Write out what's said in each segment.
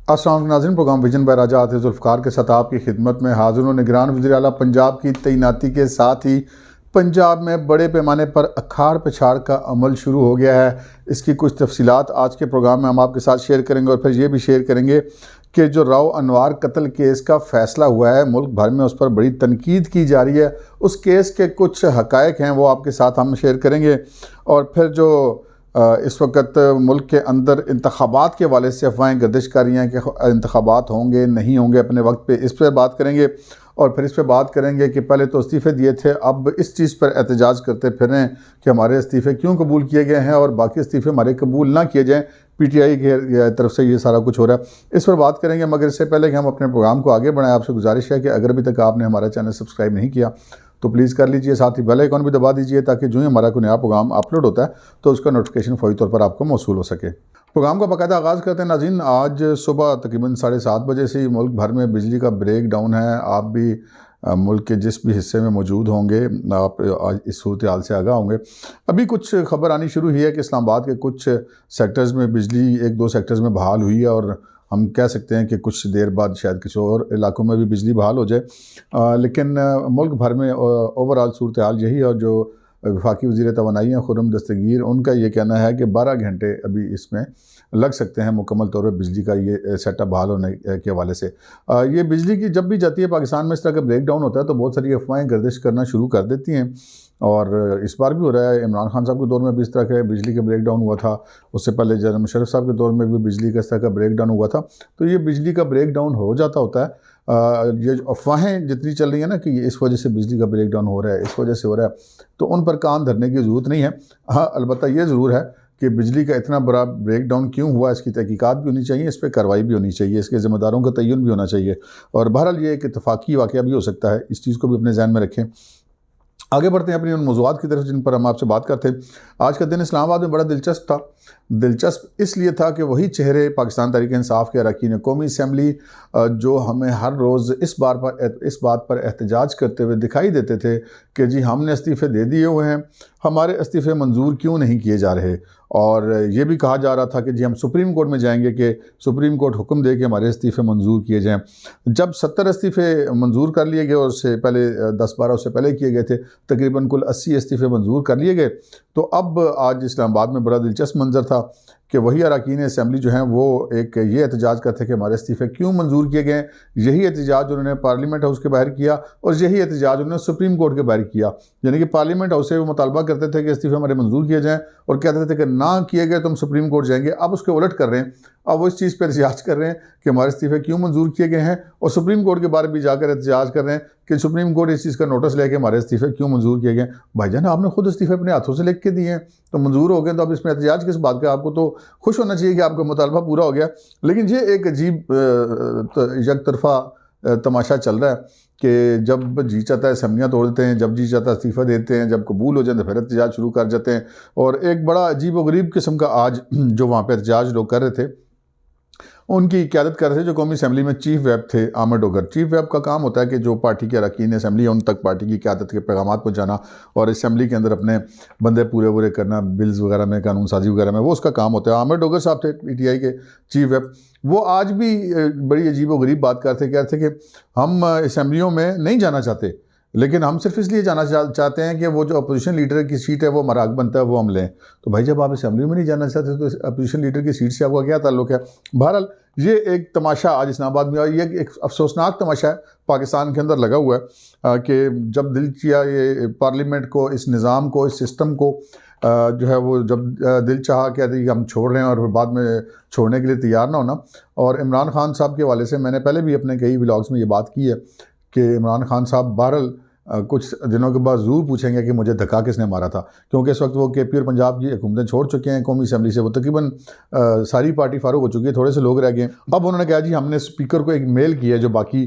अस्सलाम वालेकुम नाज़रीन, प्रोग्राम विजन बाय राजा आतिफ ज़ुल्फ़िकार के साथ आपकी खिदमत में हाज़िर हूं। निगरान वज़ीर आला पंजाब की तैनाती के साथ ही पंजाब में बड़े पैमाने पर अखाड़ पछाड़ का अमल शुरू हो गया है। इसकी कुछ तफसीलात आज के प्रोग्राम में हम आपके साथ शेयर करेंगे और फिर ये भी शेयर करेंगे कि जो राव अनवार कत्ल केस का फ़ैसला हुआ है, मुल्क भर में उस पर बड़ी तनकीद की जा रही है। उस केस के कुछ हक़ायक़ हैं वो आपके साथ हम शेयर करेंगे। और फिर जो इस वक्त मुल्क के अंदर इंतखाबात के हवाले से अफवाहें गर्दिश कर रही हैं कि इंतखाबात होंगे नहीं होंगे अपने वक्त पे, इस पर बात करेंगे। और फिर इस पर बात करेंगे कि पहले तो इस्तीफ़े दिए थे, अब इस चीज़ पर एहतजाज करते फिर रहे हैं कि हमारे इस्तीफ़े क्यों कबूल किए गए हैं और बाकी इस्तीफ़े हमारे कबूल ना किए जाएँ। पीटीआई की तरफ से ये सारा कुछ हो रहा है, इस पर बात करेंगे। मगर इससे पहले कि हम अपने प्रोग्राम को आगे बढ़ाएं, आपसे गुजारिश है कि अगर अभी तक आपने हमारा चैनल सब्सक्राइब नहीं किया तो प्लीज़ कर लीजिए, साथ ही बेल आइकॉन भी दबा दीजिए ताकि जो ही हमारा कोई नया प्रोग्राम अपलोड होता है तो उसका नोटिफिकेशन फौरी तौर पर आपको मौसूल हो सके। प्रोग्राम का बाकायदा आगाज़ करते हैं नाज़रीन। आज सुबह तकरीबन 7:30 बजे से ही मुल्क भर में बिजली का ब्रेक डाउन है। आप भी मुल्क के जिस भी हिस्से में मौजूद होंगे आप आज इस सूरत हाल से आगाह होंगे। अभी कुछ खबर आनी शुरू हुई है कि इस्लामाबाद के कुछ सेक्टर्स में बिजली 1-2 सेक्टर्स में बहाल हुई है और हम कह सकते हैं कि कुछ देर बाद शायद किसी और इलाकों में भी बिजली बहाल हो जाए। लेकिन मुल्क भर में ओवरऑल सूरत हाल यही है। और जो वफाकी वज़ीर तवानाई हैं खुर्रम दस्तगीर, उनका ये कहना है कि 12 घंटे अभी इसमें लग सकते हैं मुकम्मल तौर पर बिजली का ये सेटअप बहाल होने के हवाले से। ये बिजली की जब भी जाती है पाकिस्तान में इस तरह का ब्रेक डाउन होता है तो बहुत सारी अफवाहें गर्दिश करना शुरू कर देती हैं। और इस बार भी हो रहा है। इमरान खान साहब के दौर में भी इस तरह का बिजली का ब्रेक डाउन हुआ था, उससे पहले जनरल मुशर्रफ साहब के दौर में भी बिजली का इस तरह का ब्रेक डाउन हुआ था। तो ये बिजली का ब्रेक डाउन हो जाता होता है। ये अफवाहें जितनी चल रही हैं ना कि ये इस वजह से बिजली का ब्रेक डाउन हो रहा है, इस वजह से हो रहा है, तो उन पर कान धरने की ज़रूरत नहीं है। हाँ, अलबत्ता ये ज़रूर है कि बिजली का इतना बड़ा ब्रेक डाउन क्यों हुआ, इसकी तहकीकात भी होनी चाहिए, इस पर कार्रवाई भी होनी चाहिए, इसके ज़िम्मेदारों का तयन भी होना चाहिए। और बहरहाल ये एक इत्तफाकी वाक़या भी हो सकता है, इस चीज़ को भी अपने ज़हन में रखें। आगे बढ़ते हैं अपनी उन मौज़ूआत की तरफ जिन पर हम आपसे बात करते हैं। आज का दिन इस्लामाबाद में बड़ा दिलचस्प था। दिलचस्प इसलिए था कि वही चेहरे पाकिस्तान तहरीक-ए-इंसाफ के अरकान कौमी असम्बली जो हमें हर रोज़ इस बात पर एहतजाज करते हुए दिखाई देते थे कि जी हमने इस्तीफ़े दे दिए हुए हैं, हमारे इस्तीफ़े मंजूर क्यों नहीं किए जा रहे। और ये भी कहा जा रहा था कि जी हम सुप्रीम कोर्ट में जाएंगे कि सुप्रीम कोर्ट हुक्म दे कि हमारे इस्तीफ़े मंजूर किए जाएँ। जब 70 इस्तीफ़े मंजूर कर लिए गए और उससे पहले 10-12 उससे पहले किए गए थे, तकरीबन कुल 80 इस्तीफ़े मंजूर कर लिए गए। तो अब आज इस्लामाबाद में बड़ा दिलचस्प मंजर था कि वही अरकान असम्बली जो हैं वो एक ये एहतजाज करते हैं कि हमारे इस्तीफ़े क्यों मंजूर किए गए। यही एहतजाज उन्होंने पार्लियामेंट हाउस के बाहर किया और यही एहतजाज उन्होंने सुप्रीम कोर्ट के बाहर किया। यानी कि पार्लियामेंट हाउस से वो मुतालबा करते थे कि इस्तीफ़े हमारे मंजूर किए जाएँ और कहते थे कि ना किए गए तो हम सुप्रीम कोर्ट जाएंगे। अब उसके उलट कर रहे हैं, अब वो इस चीज़ पर एहतजाज कर रहे हैं कि हमारे इस्तीफ़े क्यों मंजूर किए गए हैं और सुप्रीम कोर्ट के बारे में भी जाकर एहतजाज कर रहे हैं कि सुप्रीम कोर्ट इस चीज़ का नोटिस लेके हमारे इस्तीफ़े क्यों मंजूर किए गए। भाईजान, आपने खुद इस्तीफ़े अपने हाथों से लिख के दिए हैं तो मंजूर हो गए, तो अब इसमें एहतजाज किस बात का। आपको तो खुश होना चाहिए कि आपका मुतालबा पूरा हो गया। लेकिन ये एक अजीब एक तरफा तमाशा चल रहा है कि जब जी चाहता है असम्बलियाँ तोड़ देते हैं, जब जी चाहता है इस्तीफ़ा देते हैं, जब कबूल हो जाए तो फिर एहतजाज शुरू कर जाते हैं। और एक बड़ा अजीब व गरीब किस्म का आज जो वहाँ पर एहतजाज लोग कर रहे थे, उनकी क़यादत कर रहे थे जो कौमी असम्बली में चीफ व्हिप थे, आमिर डोगर। चीफ व्हिप का काम होता है कि जो पार्टी के अरकान असम्बली है उन तक पार्टी की क़यादत के पैगाम पहुँचाना और असम्बली के अंदर अपने बंदे पूरे करना, बिल्स वगैरह में, कानून साजी वगैरह में, वो उसका काम होता है। आमिर डोगर साहब थे पीटीआई के चीफ व्हिप। वो आज भी बड़ी अजीब व गरीब बात करते कह रहे थे कि हम असम्बलियों में नहीं जाना चाहते, लेकिन हम सिर्फ इसलिए जाना चाहते हैं कि वो जो अपोजिशन लीडर की सीट है वो हमारा हक बनता है वो हम लें। तो भाई जब आप असम्बली में नहीं जाना चाहते तो अपोजिशन लीडर की सीट से आपका क्या ताल्लुक है। बहरहाल ये एक तमाशा आज इस्लामाबाद में, ये एक अफसोसनाक तमाशा है पाकिस्तान के अंदर लगा हुआ है कि जब दिल किया ये पार्लियामेंट को, इस निज़ाम को, इस सिस्टम को जो है वो जब दिल चाहा कि हम छोड़ रहे हैं और फिर बाद में छोड़ने के लिए तैयार ना होना। और इमरान खान साहब के हवाले से मैंने पहले भी अपने कई व्लॉग्स में ये बात की है कि इमरान खान साहब बहरहाल कुछ दिनों के बाद ज़रूर पूछेंगे कि मुझे धक्का किसने मारा था, क्योंकि इस वक्त वो केपी और पंजाब की हुकूमतें छोड़ चुके हैं। कौमी असम्बली से वो तकरीबन सारी पार्टी फारूक हो चुकी है, थोड़े से लोग रह गए। अब उन्होंने कहा जी हमने स्पीकर को एक मेल किया जो बाकी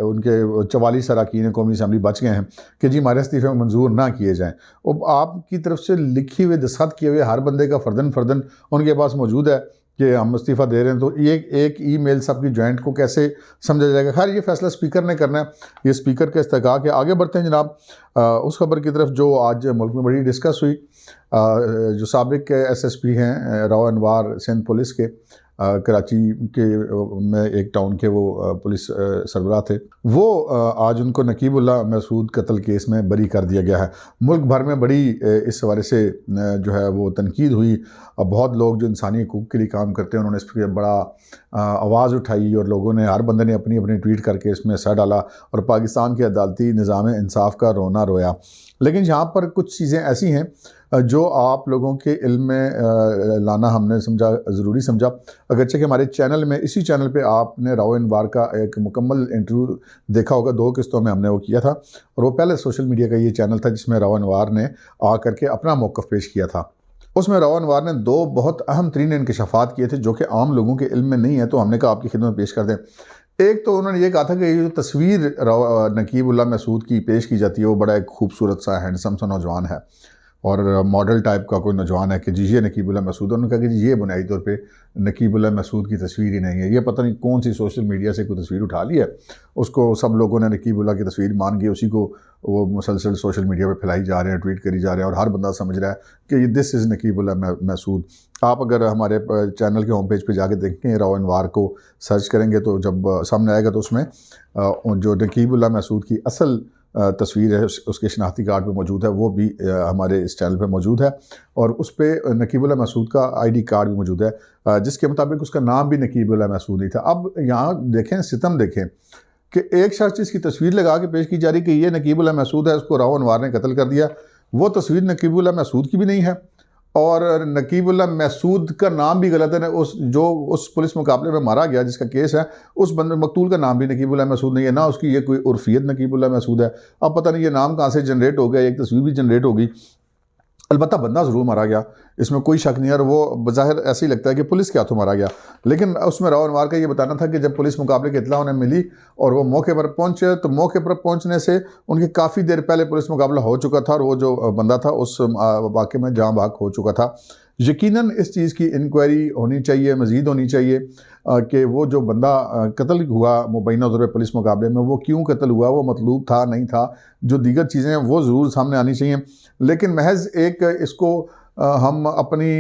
उनके 44 अरकान कौमी असम्बली बच गए हैं कि जी हमारे इस्तीफ़े मंजूर ना किए जाएँ। अब आपकी तरफ से लिखी हुई दस्तखत किए हुए हर बंदे का फ़र्दन उनके पास मौजूद है कि हम इस्तीफ़ा दे रहे हैं, तो ये एक ईमेल सबकी जॉइंट को कैसे समझा जाएगा। खैर ये फ़ैसला स्पीकर ने करना है, ये स्पीकर का इस्तेहक़ाक़ है। आगे बढ़ते हैं जनाब उस खबर की तरफ जो आज मुल्क में बड़ी डिस्कस हुई। जो साबिक़ SSP हैं राव अनवार सिंध पुलिस के, कराची के में एक टाउन के वो पुलिस सरबराह थे, वो आज उनको नकीबुल्लाह मसूद कत्ल केस में बरी कर दिया गया है। मुल्क भर में बड़ी इस हवाले से जो है वो तनकीद हुई। बहुत लोग जो इंसानी हकूक़ के लिए काम करते हैं उन्होंने इस पर बड़ा आवाज़ उठाई और लोगों ने, हर बंदे ने अपनी अपनी ट्वीट करके इसमें हिस्सा डाला और पाकिस्तान के अदालती निज़ाम इंसाफ का रोना रोया। लेकिन यहाँ पर कुछ चीज़ें ऐसी हैं जो आप लोगों के इल्म में लाना हमने समझा, ज़रूरी समझा। अगरचे कि हमारे चैनल में, इसी चैनल पे आपने राव अनवार का एक मुकम्मल इंटरव्यू देखा होगा, 2 किस्तों में हमने वो किया था और वो पहले सोशल मीडिया का ये चैनल था जिसमें राव अनवार ने आकर के अपना मौक़िफ़ पेश किया था। उसमें राव अनवार ने 2 बहुत अहम तरीन इंकशाफात किए थे जो कि आम लोगों के इल्म में नहीं है, तो हमने कहा आपकी खिदमत पेश कर दें। एक तो उन्होंने ये कहा था कि ये जो तस्वीर नकीबुल्लाह मसूद की पेश की जाती है वो बड़ा एक खूबसूरत सा हैंडसम सा नौजवान है और मॉडल टाइप का कोई नौजवान है कि जी ये नकीबुल्लाह मसूद। उन्होंने कहा कि जी ये बुनियादी तौर पे नकीबुल्लाह मसूद की तस्वीर ही नहीं है, ये पता नहीं कौन सी सोशल मीडिया से कोई तस्वीर उठा ली है, उसको सब लोगों ने नकीबुल्लाह की तस्वीर मान के उसी को वो मुसलसल सोशल मीडिया पे फैलाई जा रहे हैं, ट्वीट करी जा रहे हैं और हर बंदा समझ रहा है कि दिस इज़ नकीबुल्लाह मसूद। आप अगर हमारे चैनल के होम पेज पर जाके देखें, राव अनवार को सर्च करेंगे तो जब सामने आएगा तो उसमें जो नकीबुल्लाह मसूद की असल तस्वीर है उसके शनाख्ती कार्ड पे मौजूद है, वो भी हमारे इस चैनल पे मौजूद है और उस पर नकीबुल्लाह मसूद का आईडी कार्ड भी मौजूद है जिसके मुताबिक उसका नाम भी नकीबुल्लाह मसूद ही था। अब यहाँ देखें, सितम देखें कि एक शख्स जिसकी तस्वीर लगा के पेश की जा रही कि ये नकीबुल्लाह मसूद है, उसको राव अनवार ने कत्ल कर दिया। वो तस्वीर नकीबुल्लाह मसूद की भी नहीं है और नकीबुल्लाह मसूद का नाम भी गलत है। उस पुलिस मुकाबले में मारा गया जिसका केस है, उस बंदे मकतूल का नाम भी नकीबुल्लाह मसूद नहीं है, ना उसकी ये कोई उर्फियत नकीबुल्लाह मसूद है। अब पता नहीं ये नाम कहाँ से जनरेट हो गया, एक तस्वीर भी जनरेट होगी, अलबत्ता बंदा ज़रूर मारा गया, इसमें कोई शक नहीं है और वो बज़ाहिर ऐसे ही लगता है कि पुलिस के हाथों मारा गया। लेकिन उसमें राव अनवार का ये बताना था कि जब पुलिस मुकाबले की इत्तला उन्हें मिली और वो मौके पर पहुंचे तो मौके पर पहुंचने से उनके काफ़ी देर पहले पुलिस मुकाबला हो चुका था और वो जो बंदा था उस वाक़े में जाँ बाग हो चुका था। यकीनन इस चीज़ की इंक्वायरी होनी चाहिए, मज़ीद होनी चाहिए कि वो जो बंदा कत्ल हुआ मुबैना तौर पर पुलिस मुकाबले में, वो क्यों कत्ल हुआ, वो मतलूब था नहीं था, जो दीगर चीज़ें हैं वो ज़रूर सामने आनी चाहिए। लेकिन महज एक इसको हम अपनी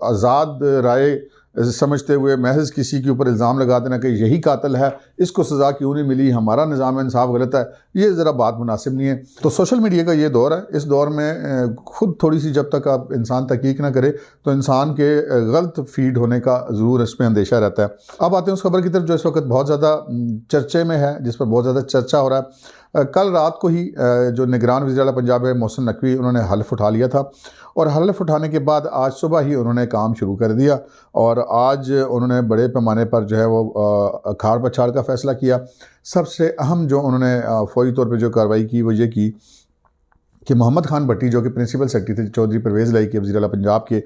आज़ाद राय समझते हुए महज किसी के ऊपर इल्ज़ाम लगा देना कि यही कातिल है, इसको सज़ा क्यों नहीं मिली, हमारा निज़ाम इंसाफ गलत है, ये ज़रा बात मुनासिब नहीं है। तो सोशल मीडिया का ये दौर है, इस दौर में खुद थोड़ी सी जब तक आप इंसान तहकीक ना करे तो इंसान के गलत फीड होने का ज़रूर इसमें अंदेशा रहता है। अब आते हैं उस खबर की तरफ जो इस वक्त बहुत ज़्यादा चर्चे में है, जिस पर बहुत ज़्यादा चर्चा हो रहा है। कल रात को ही जो निगरान वज़ीर आला पंजाब है मोहसिन नकवी, उन्होंने हल्फ उठा लिया था और हल्फ उठाने के बाद आज सुबह ही उन्होंने काम शुरू कर दिया और आज उन्होंने बड़े पैमाने पर जो है वो अखाड़ पछाड़ का फ़ैसला किया। सबसे अहम जो उन्होंने फ़ौरी तौर पर जो कार्रवाई की वो ये की कि मोहम्मद खान भट्टी जो कि प्रिंसिपल सेक्रेटरी थे चौधरी परवेज़ लाई के वज़ीर आला पंजाब के,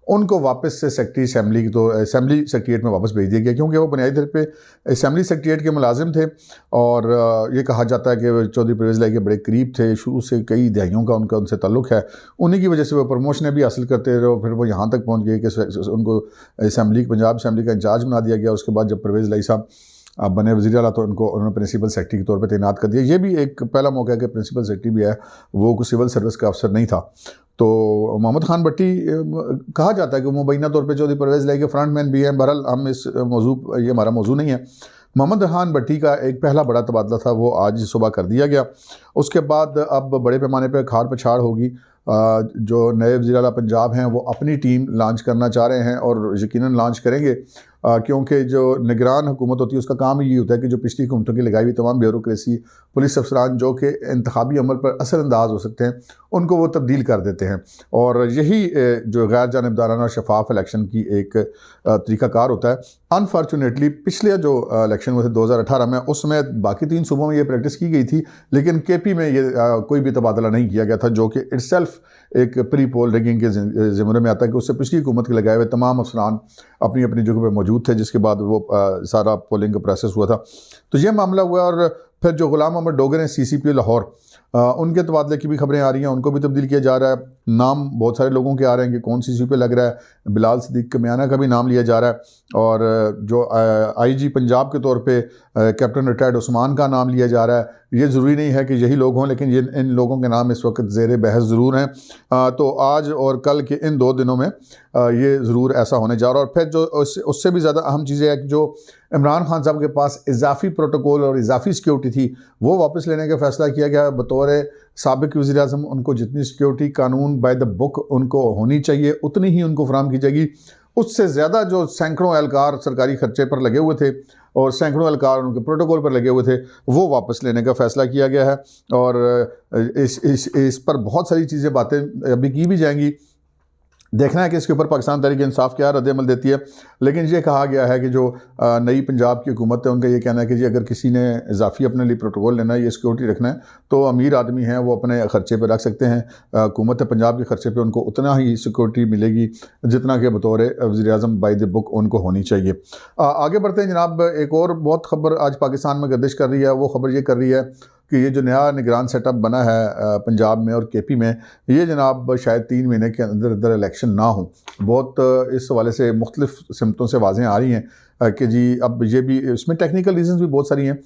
उनको वापस से सेक्रेटरी असम्बली की तो असम्बली सेक्रेटरीट में वापस भेज दिया गया क्योंकि वो बुनियादी तौर पे असम्बली सेक्रेटरीट के मुलाजिम थे और ये कहा जाता है कि चौधरी परवेज़ लाई के बड़े करीब थे, शुरू से कई दहाइयों का उनसे ताल्लुक़ है। उन्हीं की वजह से वो प्रमोशनें भी हासिल करते रहे, फिर वो यहाँ तक पहुँच गए कि उनको असम्बली पंजाब असम्बली का इंचार्ज बना दिया गया। उसके बाद जब परवेज़ लाई साहब बने वज़ीर आला तो उन्होंने प्रिंसिपल सेक्रेटरी के तौर पे तैनात कर दिया। ये भी एक पहला मौका है कि प्रिंसिपल सेक्रेटरी भी है, वो कोई सिविल सर्विस का अफसर नहीं था। तो मोहम्मद खान भट्टी कहा जाता है कि वो मुबैना तौर पे चौधरी परवेज़ लाई के फ्रंट मैन भी हैं। बहरहाल हम इस मौजू, ये हमारा मौजू नहीं है। मोहम्मद खान भट्टी का एक पहला बड़ा तबादला था, वो आज सुबह कर दिया गया। उसके बाद अब बड़े पैमाने पर खाड़ पछाड़ होगी। जो नए वज़ीर आला पंजाब हैं वो अपनी टीम लॉन्च करना चाह रहे हैं और यकीनन लॉन्च करेंगे क्योंकि जो निगरान हुकूमत होती है उसका काम ही होता है कि जो पिछली हुकूमतों की लगाई हुई तमाम ब्यूरोक्रेसी, पुलिस अफसरान जो कि इंतखाबी अमल पर असरअंदाज हो सकते हैं, उनको वो तब्दील कर देते हैं और यही जो गैर जानिबदाराना और शफाफ इलेक्शन की एक तरीक़ाकार होता है। अनफॉर्चुनेटली पिछले जो इलेक्शन हुए थे 2018 में, उसमें बाकी 3 सूबों में ये प्रैक्टिस की गई थी, लेकिन केपी में ये कोई भी तबादला नहीं किया गया था, जो कि इटसेल्फ एक प्री पोल रिगिंग के ज़िम्मे में आता है कि उससे पिछली हुकूमत के लगाए हुए तमाम अफसरान अपनी अपनी जगह पर मौजूद थे, जिसके बाद वो सारा पोलिंग का प्रोसेस हुआ था। तो ये मामला हुआ और फिर जो गुलाम मोहम्मद डोगर हैं CCP लाहौर, उनके तबादले की भी खबरें आ रही हैं, उनको भी तब्दील किया जा रहा है। नाम बहुत सारे लोगों के आ रहे हैं कि कौन CCP पे लग रहा है। बिलाल सिद्दीक कमियाना का भी नाम लिया जा रहा है, और जो IG पंजाब के तौर पे कैप्टन रिटायर्ड उस्मान का नाम लिया जा रहा है। ये ज़रूरी नहीं है कि यही लोग हों, लेकिन ये इन लोगों के नाम इस वक्त ज़ेर बहस ज़रूर हैं। तो आज और कल के इन 2 दिनों में ये ज़रूर ऐसा होने जा रहा है। और फिर जो उससे भी ज़्यादा अहम चीज़ है कि जो इमरान खान साहब के पास इजाफी प्रोटोकॉल और इजाफी सिक्योरिटी थी, वो वापस लेने का फ़ैसला किया गया। बतौर साबिक़ वज़ीर-ए-आज़म उनको जितनी सिक्योरिटी कानून बाय द बुक उनको होनी चाहिए, उतनी ही उनको फराहम की जाएगी। उससे ज़्यादा जो सैकड़ों एहलकार सरकारी खर्चे पर लगे हुए थे और सैकड़ों एहलकार उनके प्रोटोकॉल पर लगे हुए थे, वो वापस लेने का फ़ैसला किया गया है। और इस पर बहुत सारी चीज़ें बातें अभी की भी जाएंगी। देखना है कि इसके ऊपर पाकिस्तान तहरीक इंसाफ क्या रद्द-ए-अमल देती है। लेकिन ये कहा गया है कि जो नई पंजाब की हुकूमत है, उनका ये कहना है कि जी अगर किसी ने इजाफी अपने लिए प्रोटोकॉल लेना है, ये सिक्योरिटी रखना है, तो अमीर आदमी हैं वो अपने ख़र्चे पे रख सकते हैं। हुकूमत पंजाब के ख़र्चे पे उनको उतना ही सिक्योरिटी मिलेगी जितना कि बतौर वज़ीर-ए-आज़म बाय द बुक उनको होनी चाहिए। आगे बढ़ते हैं जनाब। एक और बहुत ख़बर आज पाकिस्तान में गर्दिश कर रही है। वो ख़बर ये कर रही है कि ये जो नया निगरान सेटअप बना है पंजाब में और KP में, ये जनाब शायद 3 महीने के अंदर अंदर इलेक्शन ना हो। बहुत इस हवाले से मुख्तलिफ सिमतों से आवाज़ें आ रही हैं कि जी अब ये भी, इसमें टेक्निकल रीजंस भी बहुत सारी हैं।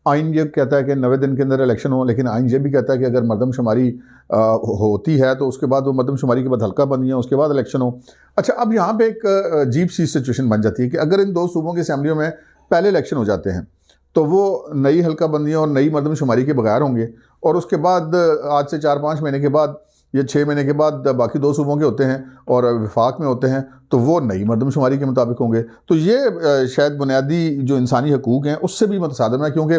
आइन ये कहता है कि 90 दिन के अंदर इलेक्शन हो, लेकिन आइन ये भी कहता है कि अगर मरदमशुमारी होती है तो उसके बाद वो मरदमशुमारी के बाद हल्का बंदियाँ, उसके बाद इलेक्शन हो। अच्छा, अब यहाँ पे एक अजीब सी सिचुएशन बन जाती है कि अगर इन 2 सूबों की असम्बलियों में पहले इलेक्शन हो जाते हैं तो वो नई हल्का बंदियों और नई मरदमशुमारी के बगैर होंगे, और उसके बाद आज से 4-5 महीने के बाद या 6 महीने के बाद बाकी 2 सूबों के होते हैं और वफाक में होते हैं, तो वो नई मरदमशुमारी के मुताबिक होंगे। तो ये शायद बुनियादी जो इंसानी हकूक़ हैं उससे भी मुतसादिम है, क्योंकि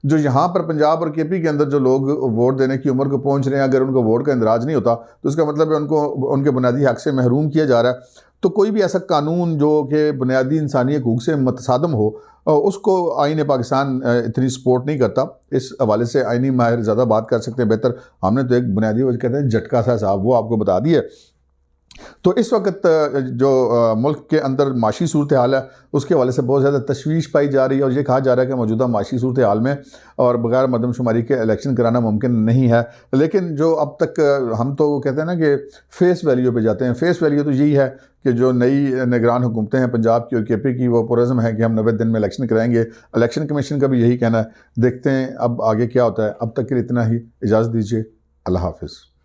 जो यहाँ पर पंजाब और KP के अंदर जो लोग वोट देने की उम्र को पहुँच रहे हैं, अगर उनको वोट का इंदराज नहीं होता तो इसका मतलब है उनको उनके बुनियादी हक़ से महरूम किया जा रहा है। तो कोई भी ऐसा कानून जो कि बुनियादी इंसानी हकूक़ से मुतसादिम हो, उसको आईन पाकिस्तान इतनी सपोर्ट नहीं करता। इस हवाले से आईनी माहिर ज़्यादा बात कर सकते हैं बेहतर। हमने तो एक बुनियादी वजह कहते हैं झटका सा साहब, वो आपको बता दिया। तो इस वक्त जो मुल्क के अंदर माशी सूरत हाल है, उसके हवाले से बहुत ज़्यादा तशवीश पाई जा रही है, और ये कहा जा रहा है कि मौजूदा माशी सूरत हाल में और बगैर मरदमशुमारी के इलेक्शन कराना मुमकिन नहीं है। लेकिन जो अब तक हम तो कहते हैं ना कि फेस वैल्यू पे जाते हैं। फेस वैल्यू तो यही है कि जो नई निगरान हुकूमतें हैं पंजाब की और KP की, वो पुरज़्म है कि हम 90 दिन में इलेक्शन कराएंगे। इलेक्शन कमीशन का भी यही कहना है। देखते हैं अब आगे क्या होता है। अब तक के लिए इतना ही, इजाज़त दीजिए। अल्लाह हाफ़िज़।